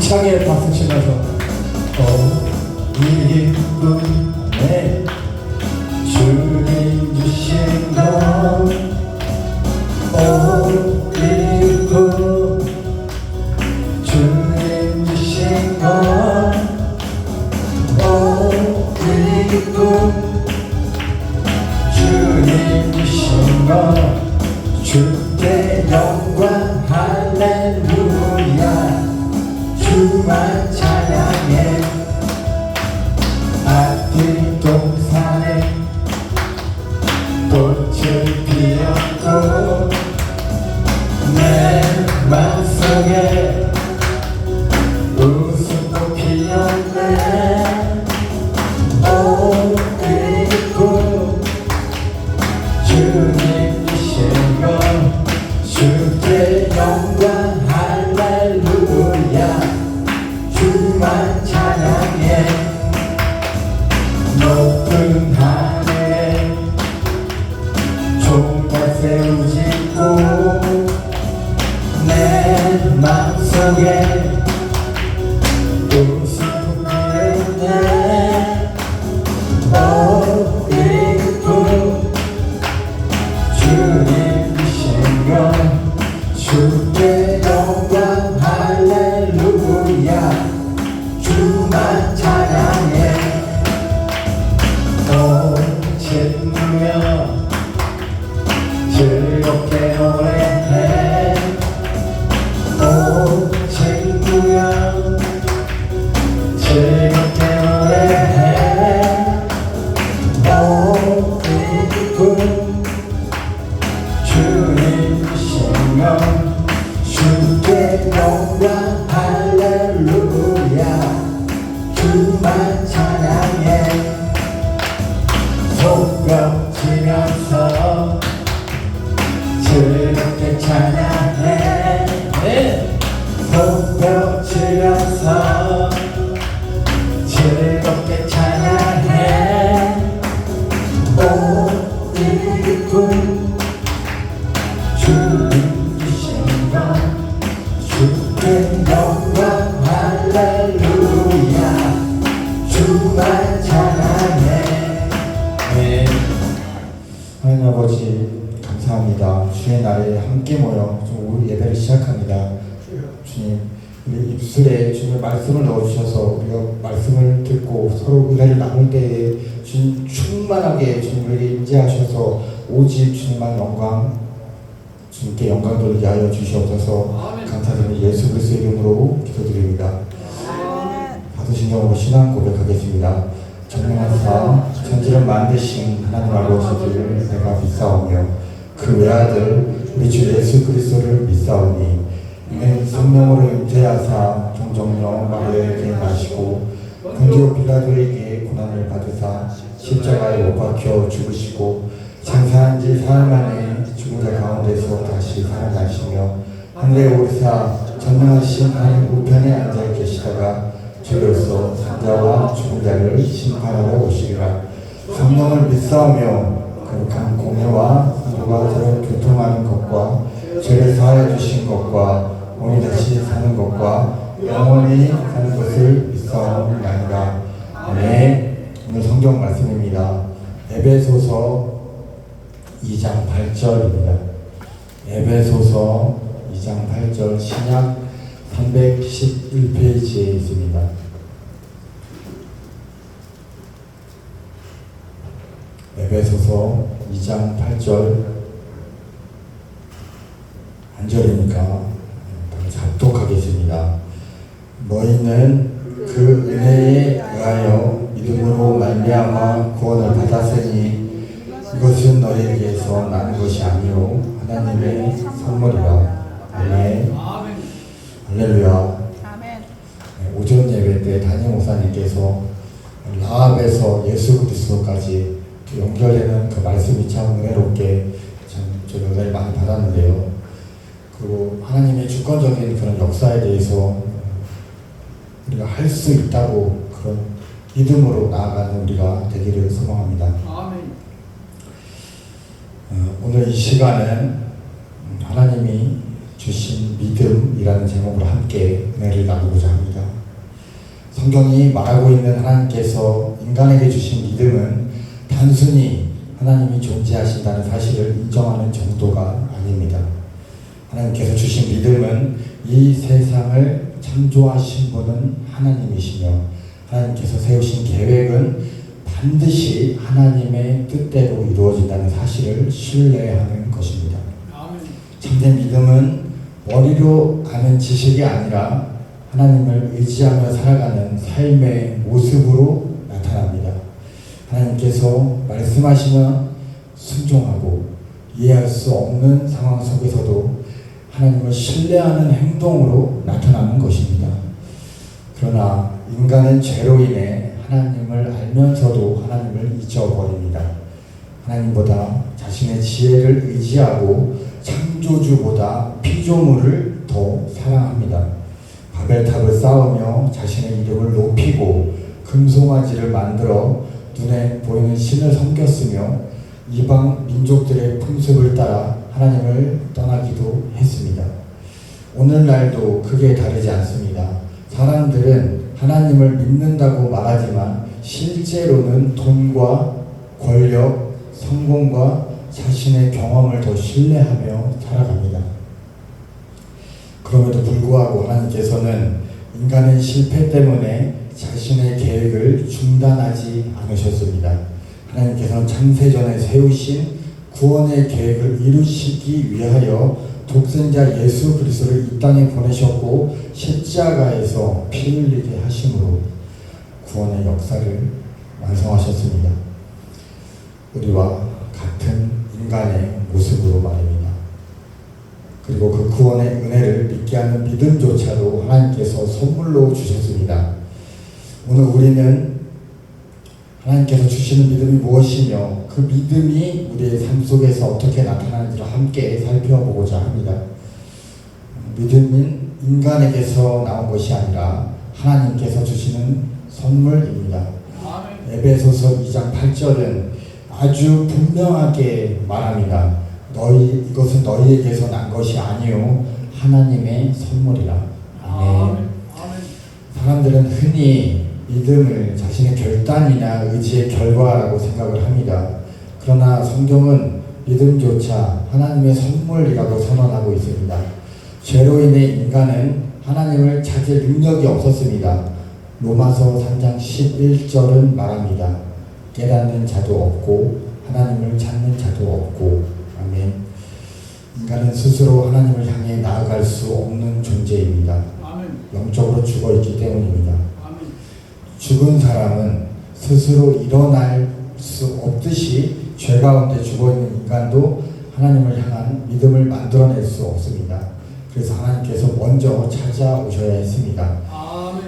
힘차게 박수 치면서 이분의 주님 주신 것 이분 주님 주신 것 이분 주님 주신 것 주께 영광 할렐루야 주만 찬양해 아들 동산에 꽃을 피웠고 내 맘속에 웃음꽃 피었네 그리고 주님 주신 것 주께 영광 할렐루야 주만 찬양해 높은 하늘에 종가 세우시고 내 맘속에 웃음 피었네 이분 주님 주신 것 주께 영광 할렐루야 주만 찬양해 친구여 즐겁게 노래해 친구여 즐겁게 노래해 이분 주님 주신 것 주께 영광 할렐루야 주만 찬양해 손뼉 치면서 즐겁게 찬양해 손뼉 치면서 즐겁게 찬양해 이분 주님 주신 것 주께 영광 할렐루야 주만 찬양해. 네, 하나님 아버지 감사합니다. 주의 날에 함께 모여 우리 예배를 시작합니다. 주님 우리 입술에 주님의 말씀을 넣어주셔서 우리가 말씀을 듣고 서로 은혜를 나눌 때에 주님 충만하게 주님을 임재하셔서 오직 주님만 영광 주님께 영광 돌리게 하여 주시옵소서. 감사드리며 예수 그리스도의 이름으로 기도드립니다. 받으신 영으로 신앙 고백하겠습니다. 전능하사 천지를 만드신 하나님 아버지를 내가 믿사오며 그 외아들 우리 주 예수 그리스도를 믿사오니 이는 성령으로 잉태하사 종정령 마리아에게 나시고 본디오 빌라도에게 고난을 받으사 십자가에 못 박혀 죽으시고 장사한 지 사흘 만에 죽은 자 가운데서 다시 살아나시며 하늘에 오르사 전능하신 하나님 우편에 앉아 계시다가 주로서 산자와 죽은 자를 심판하러 오시리라. 성령을 믿사오며 거룩한 공회와 성도가 서로 교통하는 것과 죄를 사하여 주신 것과 오늘 다시 사는 것과 영원히 사는 것을 믿사옵나이다. 아멘. 오늘 성경 말씀입니다. 에베소서 2장 8절입니다. 에베소서 2장 8절 신약 311페이지에 있습니다. 에베소서 2장 8절 한 절이니까 작독하겠습니다. 너희는 그 은혜에 의하여 믿음으로 말미암아 구원을 받았으니 이것은 너희에게서 나는 것이 아니요 하나님의 선물이라. 아멘. 할렐루야. 오전 예배 때 담임 목사님께서 라합에서 예수 그리스도까지 연결되는 그 말씀이 참 은혜롭게 참 저희 은혜를 많이 받았는데요. 그리고 하나님의 주권적인 그런 역사에 대해서 우리가 할 수 있다고 그런 믿음으로 나아가는 우리가 되기를 소망합니다. 아멘. 오늘 이 시간은 하나님이 주신 믿음이라는 제목으로 함께 은혜를 나누고자 합니다. 성경이 말하고 있는 하나님께서 인간에게 주신 믿음은 단순히 하나님이 존재하신다는 사실을 인정하는 정도가 아닙니다. 하나님께서 주신 믿음은 이 세상을 창조하신 분은 하나님이시며 하나님께서 세우신 계획은 반드시 하나님의 뜻대로 이루어진다는 사실을 신뢰하는 것입니다. 참된 믿음은 머리로 아는 지식이 아니라 하나님을 의지하며 살아가는 삶의 모습으로 나타납니다. 하나님께서 말씀하시면 순종하고 이해할 수 없는 상황 속에서도 하나님을 신뢰하는 행동으로 나타나는 것입니다. 그러나 인간은 죄로 인해 하나님을 알면서도 하나님을 잊어버립니다. 하나님보다 자신의 지혜를 의지하고 창조주보다 피조물을 더 사랑합니다. 바벨탑을 쌓으며 자신의 이름을 높이고 금송아지를 만들어 눈에 보이는 신을 섬겼으며 이방 민족들의 풍습을 따라 하나님을 떠나기도 했습니다. 오늘날도 크게 다르지 않습니다. 사람들은 하나님을 믿는다고 말하지만 실제로는 돈과 권력, 성공과 자신의 경험을 더 신뢰하며 살아갑니다. 그럼에도 불구하고 하나님께서는 인간의 실패 때문에 자신의 계획을 중단하지 않으셨습니다. 하나님께서는 창세전에 세우신 구원의 계획을 이루시기 위하여 독생자 예수 그리스도를 이 땅에 보내셨고 십자가에서 피 흘리게 하심으로 구원의 역사를 완성하셨습니다. 우리와 같은 인간의 모습으로 말입니다. 그리고 그 구원의 은혜를 믿게 하는 믿음조차도 하나님께서 선물로 주셨습니다. 오늘 우리는 하나님께서 주시는 믿음이 무엇이며 그 믿음이 우리의 삶 속에서 어떻게 나타나는지를 함께 살펴보고자 합니다. 믿음은 인간에게서 나온 것이 아니라 하나님께서 주시는 선물입니다. 에베소서 2장 8절은 아주 분명하게 말합니다. 이것은 너희에게서 난 것이 아니요 하나님의 선물이라. 아멘. 사람들은 흔히 믿음을 자신의 결단이나 의지의 결과라고 생각을 합니다. 그러나 성경은 믿음조차 하나님의 선물이라고 선언하고 있습니다. 죄로 인해 인간은 하나님을 찾을 능력이 없었습니다. 로마서 3장 11절은 말합니다. 깨닫는 자도 없고 하나님을 찾는 자도 없고. 아멘. 인간은 스스로 하나님을 향해 나아갈 수 없는 존재입니다. 영적으로 죽어있기 때문입니다. 죽은 사람은 스스로 일어날 수 없듯이 죄 가운데 죽어있는 인간도 하나님을 향한 믿음을 만들어낼 수 없습니다. 그래서 하나님께서 먼저 찾아오셔야 했습니다.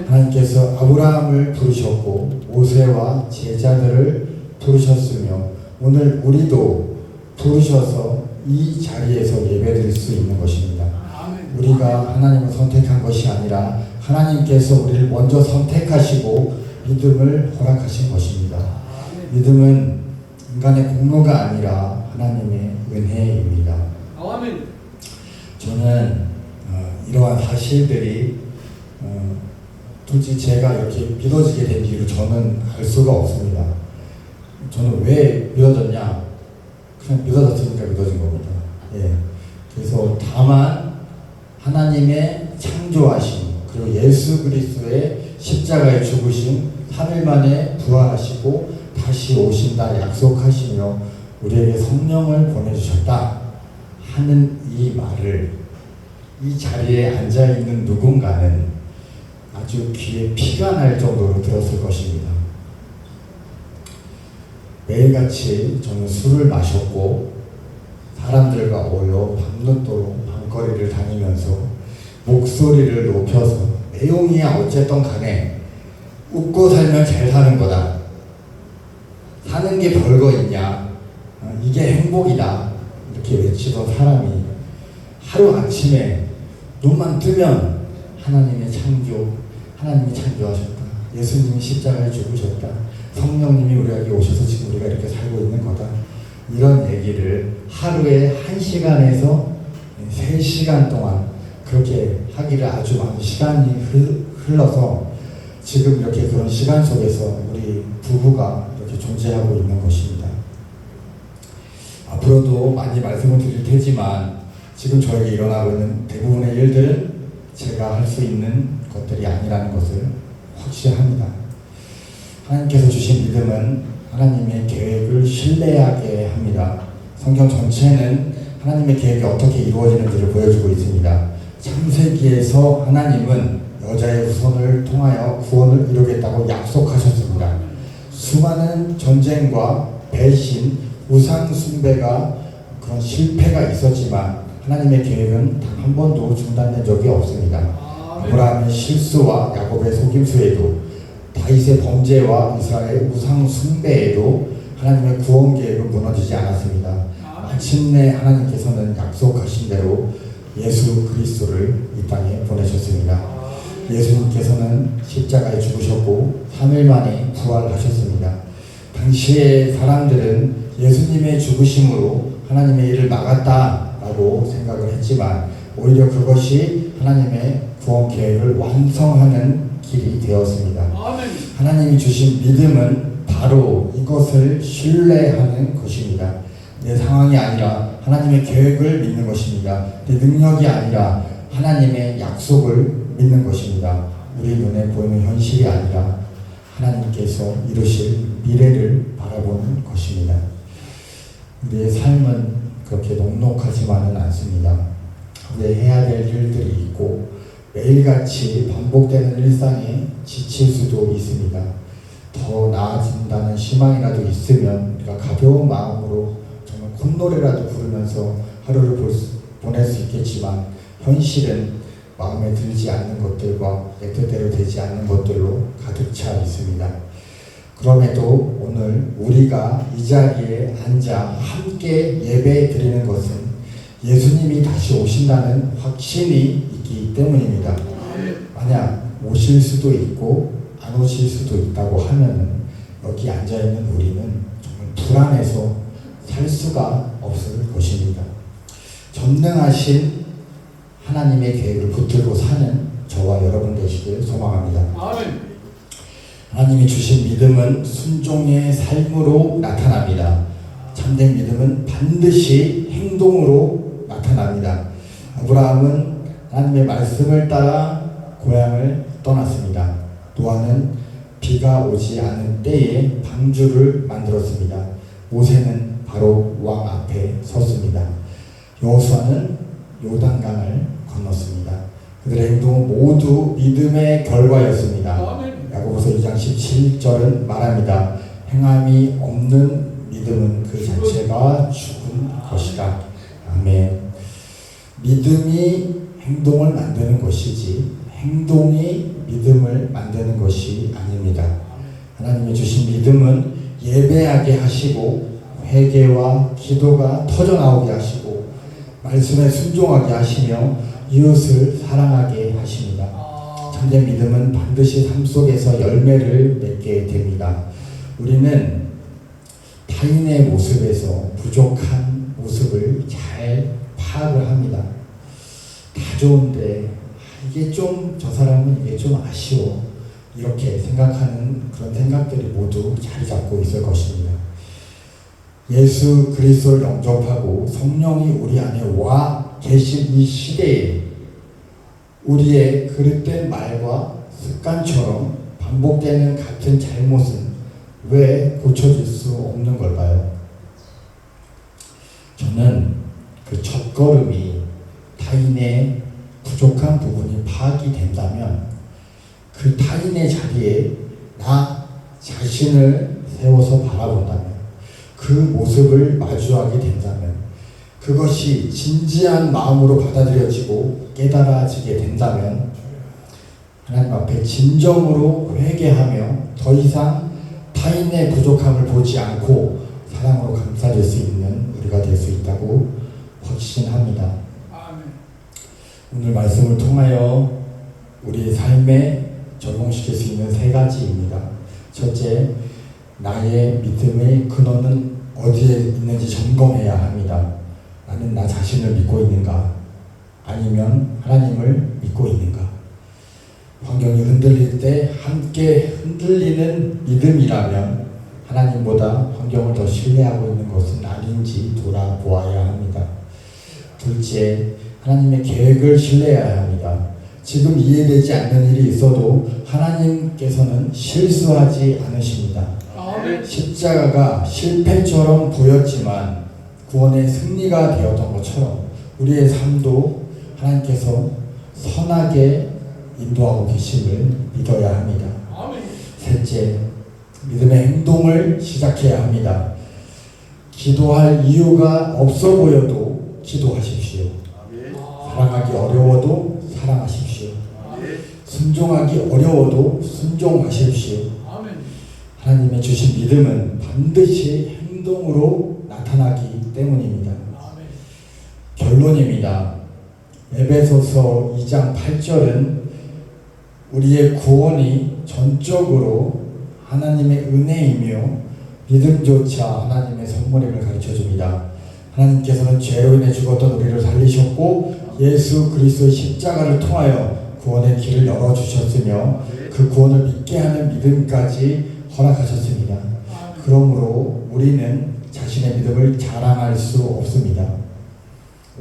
하나님께서 아브라함을 부르셨고 모세와 제자들을 부르셨으며 오늘 우리도 부르셔서 이 자리에서 예배드릴 수 있는 것입니다. 우리가 하나님을 선택한 것이 아니라 하나님께서 우리를 먼저 선택하시고 믿음을 허락하신 것입니다. 믿음은 인간의 공로가 아니라 하나님의 은혜입니다. 저는 이러한 사실들이 도대체 제가 이렇게 믿어지게 된 이유를 저는 알 수가 없습니다. 저는 왜 믿어졌냐? 그냥 믿어졌으니까 믿어진 겁니다. 예. 그래서 다만 하나님의 창조하심 그리고 예수 그리스도의 십자가에 죽으심 3일 만에 부활하시고 다시 오신다 약속하시며 우리에게 성령을 보내주셨다 하는 이 말을 이 자리에 앉아있는 누군가는 아주 귀에 피가 날 정도로 들었을 것입니다. 매일같이 저는 술을 마셨고 사람들과 어울려 밤늦도록 밤거리를 다니면서 목소리를 높여서 내용이야 어쨌든 간에 웃고 살면 잘 사는 거다. 사는 게 별거 있냐. 이게 행복이다. 이렇게 외치던 사람이 하루아침에 눈만 뜨면 하나님의 창조, 하나님이 창조하셨다. 예수님이 십자가에 죽으셨다. 성령님이 우리에게 오셔서 지금 우리가 이렇게 살고 있는 거다. 이런 얘기를 하루에 1시간에서 3시간 동안 그렇게 하기를 아주 많은 시간이 흘러서 지금 이렇게 그런 시간 속에서 우리 부부가 이렇게 존재하고 있는 것입니다. 앞으로도 많이 말씀을 드릴 테지만 지금 저에게 일어나고 있는 대부분의 일들은 제가 할 수 있는 것들이 아니라는 것을 확실합니다. 하나님께서 주신 믿음은 하나님의 계획을 신뢰하게 합니다. 성경 전체는 하나님의 계획이 어떻게 이루어지는지를 보여주고 있습니다. 창세기에서 하나님은 여자의 후손을 통하여 구원을 이루겠다고 약속하셨습니다. 수많은 전쟁과 배신, 우상 숭배가 그런 실패가 있었지만 하나님의 계획은 단 한 번도 중단된 적이 없습니다. 아브라함의 실수와 야곱의 속임수에도, 다윗의 범죄와 이스라엘의 우상 숭배에도 하나님의 구원 계획은 무너지지 않았습니다. 마침내 하나님께서는 약속하신 대로 예수 그리스도를 이 땅에 보내셨습니다. 예수님께서는 십자가에 죽으셨고 3일 만에 부활하셨습니다. 당시의 사람들은 예수님의 죽으심으로 하나님의 일을 막았다라고 생각을 했지만 오히려 그것이 하나님의 구원 계획을 완성하는 길이 되었습니다. 하나님이 주신 믿음은 바로 이것을 신뢰하는 것입니다. 내 상황이 아니라 하나님의 계획을 믿는 것입니다. 내 능력이 아니라 하나님의 약속을 믿는 것입니다. 우리 눈에 보이는 현실이 아니라 하나님께서 이루실 미래를 바라보는 것입니다. 우리의 삶은 그렇게 녹록하지만은 않습니다. 우리의 해야 될 일들이 있고 매일같이 반복되는 일상에 지칠 수도 있습니다. 더 나아진다는 희망이라도 있으면 우리가 가벼운 마음으로 정말 콧노래라도 부르면서 하루를 보낼 수 있겠지만 현실은 마음에 들지 않는 것들과 내 뜻대로 되지 않는 것들로 가득 차 있습니다. 그럼에도 오늘 우리가 이 자리에 앉아 함께 예배 드리는 것은 예수님이 다시 오신다는 확신이 있기 때문입니다. 만약 오실 수도 있고 안 오실 수도 있다고 하면 여기 앉아있는 우리는 정말 불안해서 살 수가 없을 것입니다. 전능하신 하나님의 계획을 붙들고 사는 저와 여러분 되시길 소망합니다. 하나님이 주신 믿음은 순종의 삶으로 나타납니다. 참된 믿음은 반드시 행동으로 나타납니다. 아브라함은 하나님의 말씀을 따라 고향을 떠났습니다. 노아는 비가 오지 않은 때에 방주를 만들었습니다. 모세는 바로 왕 앞에 섰습니다. 여호수아는 요단강을 건넜습니다. 그들의 행동은 모두 믿음의 결과였습니다. 야고보서 2장 17절은 말합니다. 행함이 없는 믿음은 그 자체가 죽은 것이다. 아멘. 믿음이 행동을 만드는 것이지 행동이 믿음을 만드는 것이 아닙니다. 하나님이 주신 믿음은 예배하게 하시고 회개와 기도가 터져나오게 하시고 말씀에 순종하게 하시며 이웃을 사랑하게 하십니다. 참된 믿음은 반드시 삶 속에서 열매를 맺게 됩니다. 우리는 타인의 모습에서 부족한 모습을 잘 파악을 합니다. 다 좋은데 이게 좀 저 사람은 이게 좀 아쉬워 이렇게 생각하는 그런 생각들이 모두 자리 잡고 있을 것입니다. 예수 그리스도를 영접하고 성령이 우리 안에 와 계신 이 시대에 우리의 그릇된 말과 습관처럼 반복되는 같은 잘못은 왜 고쳐질 수 없는 걸까요? 저는 그 첫걸음이 타인의 부족한 부분이 파악이 된다면 그 타인의 자리에 나 자신을 세워서 바라본다면 그 모습을 마주하게 된다면 그것이 진지한 마음으로 받아들여지고 깨달아지게 된다면 하나님 앞에 진정으로 회개하며 더 이상 타인의 부족함을 보지 않고 사랑으로 감싸줄 수 있는 우리가 될 수 있다고 확신합니다. 오늘 말씀을 통하여 우리의 삶에 적용시킬 수 있는 세 가지입니다. 첫째, 나의 믿음의 근원은 어디에 있는지 점검해야 합니다. 나는 나 자신을 믿고 있는가? 아니면 하나님을 믿고 있는가? 환경이 흔들릴 때 함께 흔들리는 믿음이라면 하나님보다 환경을 더 신뢰하고 있는 것은 아닌지 돌아보아야 합니다. 둘째, 하나님의 계획을 신뢰해야 합니다. 지금 이해되지 않는 일이 있어도 하나님께서는 실수하지 않으십니다. 십자가가 실패처럼 보였지만 구원의 승리가 되었던 것처럼 우리의 삶도 하나님께서 선하게 인도하고 계심을 믿어야 합니다. 셋째, 믿음의 행동을 시작해야 합니다. 기도할 이유가 없어 보여도 기도하십시오. 사랑하기 어려워도 사랑하십시오. 순종하기 어려워도 순종하십시오. 하나님의 주신 믿음은 반드시 행동으로 나타나기 때문입니다. 결론입니다. 에베소서 2장 8절은 우리의 구원이 전적으로 하나님의 은혜이며 믿음조차 하나님의 선물임을 가르쳐줍니다. 하나님께서는 죄로 인해 죽었던 우리를 살리셨고 예수 그리스도의 십자가를 통하여 구원의 길을 열어주셨으며 그 구원을 믿게 하는 믿음까지 허락하셨습니다. 그러므로 우리는 자신의 믿음을 자랑할 수 없습니다.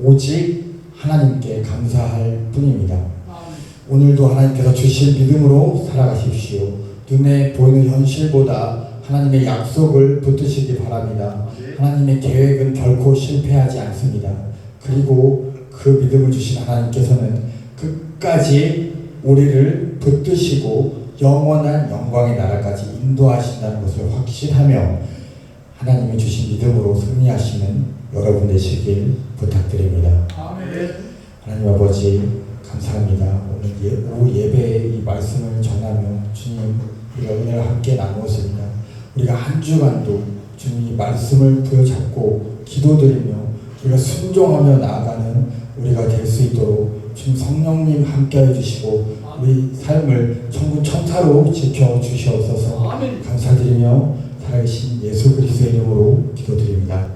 오직 하나님께 감사할 뿐입니다. 오늘도 하나님께서 주신 믿음으로 살아가십시오. 눈에 보이는 현실보다 하나님의 약속을 붙드시기 바랍니다. 하나님의 계획은 결코 실패하지 않습니다. 그리고 그 믿음을 주신 하나님께서는 끝까지 우리를 붙드시고 영원한 영광의 나라까지 인도하신다는 것을 확신하며 하나님이 주신 믿음으로 승리하시는 여러분 되시길 부탁드립니다. 하나님 아버지 감사합니다. 오늘 오후 예배에 이 말씀을 전하며 주님 우리가 은혜를 함께 나누었습니다. 우리가 한 주간도 주님 이 말씀을 부여잡고 기도드리며 우리가 순종하며 나아가는 우리가 될 수 있도록 주님 성령님 함께하여 주시고 우리 삶을 천군 천사로 지켜주시옵소서. 감사드리며 살아계신 예수 그리스도의 이름으로 기도드립니다.